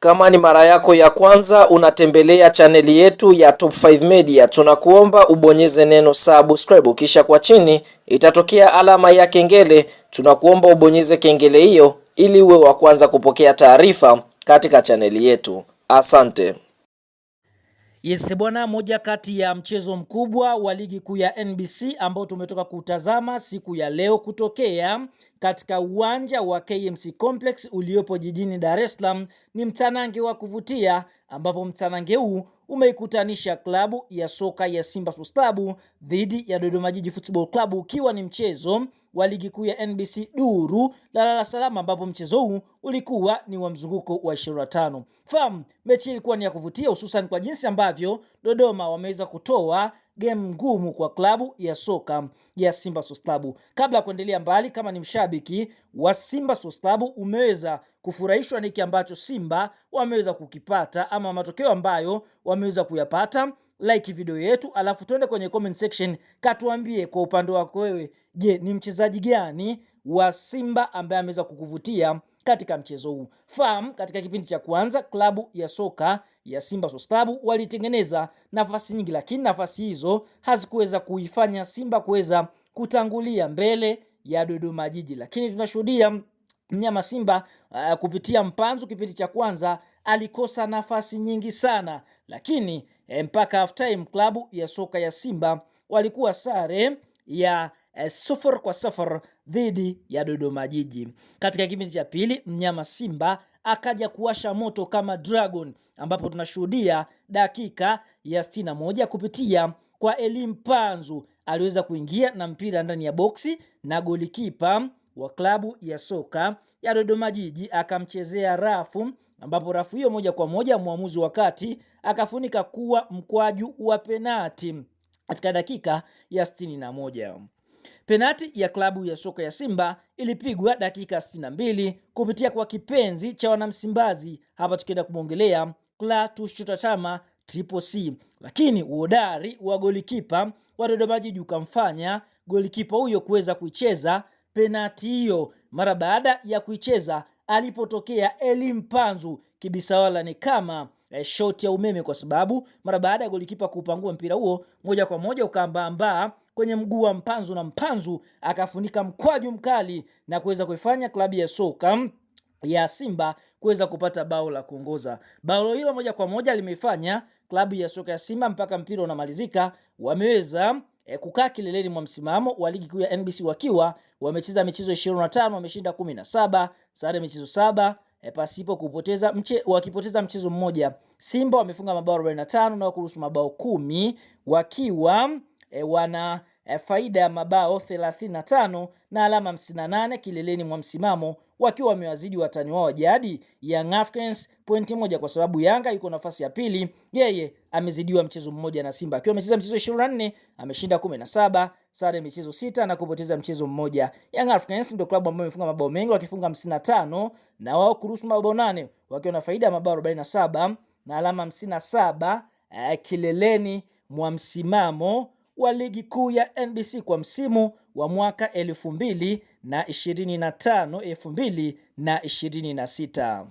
Kama ni mara yako ya kwanza unatembelea chaneli yetu ya Top 5 Media, tunakuomba ubonyeze neno subscribe, kisha kwa chini itatokea alama ya kengele. Tunakuomba ubonyeze kengele hiyo ili uwe wa kwanza kupokea taarifa katika chaneli yetu. Asante. Yes bwana, moja kati ya mchezo mkubwa wa ligi kuu ya NBC ambao tumetoka kutazama siku ya leo kutokea katika uwanja wa KMC Complex uliopo jijini Dar es Salaam ni mtanange wa kuvutia, ambapo mtanange huu umeikutanisha klabu ya soka ya Simba Sports Club dhidi ya Dodoma Jiji Football Club, ukiwa ni mchezo wa ligi kuu ya NBC duru la Dar es Salaam, ambapo mchezo huu ulikuwa ni wa mzunguko wa 25. Fahamu mechi ilikuwa ni ya kuvutia, hususan kwa jinsi ambavyo Dodoma wameweza kutoa game ngumu kwa klabu ya soka ya Simba Sports Club. Kabla ya kuendelea mbali, kama ni mshabiki wa Simba Sports Club, umeweza kufurahishwa na hiki ambacho Simba wameweza kukipata ama matokeo ambayo wameweza kuyapata, like video yetu, alafu tuende kwenye comment section katuambie kwa upande wako wewe, je, ni mchezaji gani wa Simba ambaye ameweza kukuvutia katika mchezo huu? Fahamu katika kipindi cha kwanza klabu ya soka ya Simba Sports Club walitengeneza nafasi nyingi, lakini nafasi hizo hazikuweza kuifanya Simba kuweza kutangulia mbele ya Dodoma Jiji. Lakini tunashuhudia mnyama Simba kupitia Mpanzu kipindi cha kwanza alikosa nafasi nyingi sana, lakini mpaka half time klabu ya soka ya Simba walikuwa sare ya 0-0 dhidi ya Dodoma Jiji. Katika kipindi cha pili mnyama Simba akaja kuwasha moto kama dragon, ambapo tunashuhudia dakika ya 61 kupitia kwa Elie Mpanzu aliweza kuingia na mpira ndani ya boksi na golikipa wa klabu ya soka ya Dodoma Jiji akamchezea rafu, ambapo rafu hiyo moja kwa moja mwamuzi wakati akafunika kuwa mkwaju wa penati katika dakika ya 61. Penati ya klabu ya soka ya Simba ilipigwa dakika 62 kupitia kwa kipenzi cha wanamsimbazi, hapa tukienda kumwongelea Clatous Chota Chama Triple C, lakini uhodari wa golikipa wa Dodoma Jiji ukamfanya golikipa huyo kuweza kuicheza penati hiyo. Mara baada ya kuicheza alipotokea Elie Mpanzu, kibisawala ni kama shot ya umeme, kwa sababu mara baada ya golikipa kupangua mpira huo moja kwa moja ukaambaa kwenye mguu wa Mpanzu, na Mpanzu akafunika mkwaju mkali na kuweza kuifanya klabu ya soka ya Simba kuweza kupata bao la kuongoza. Bao hilo moja kwa moja limefanya klabu ya soka ya Simba mpaka mpira unamalizika wameweza kukaa kileleni mwa msimamo wa ligi kuu ya NBC wakiwa wamecheza michezo 25, wameshinda 17, sare michezo 7, pasipo wakipoteza mchezo mmoja. Simba wamefunga mabao 45 na kuruhusu mabao 10, wakiwa wana faida ya mabao 35 na alama 58 kileleni mwa msimamo, wakiwa wamewazidi watani wao jadi Young Africans pointi moja, kwa sababu Yanga yuko nafasi ya pili, yeye amezidiwa mchezo mmoja na Simba akiwa amecheza mchezo 24, ameshinda 17, sare michezo 6 na kupoteza mchezo mmoja. Young Africans ndio klabu ambayo imefunga mabao mengi wakifunga 55 na wao kuruhusu mabao 8, wakiwa na faida ya mabao 47 na alama 57 kileleni mwa msimamo wa ligi kuu ya NBC kwa msimu wa mwaka 2025 2026.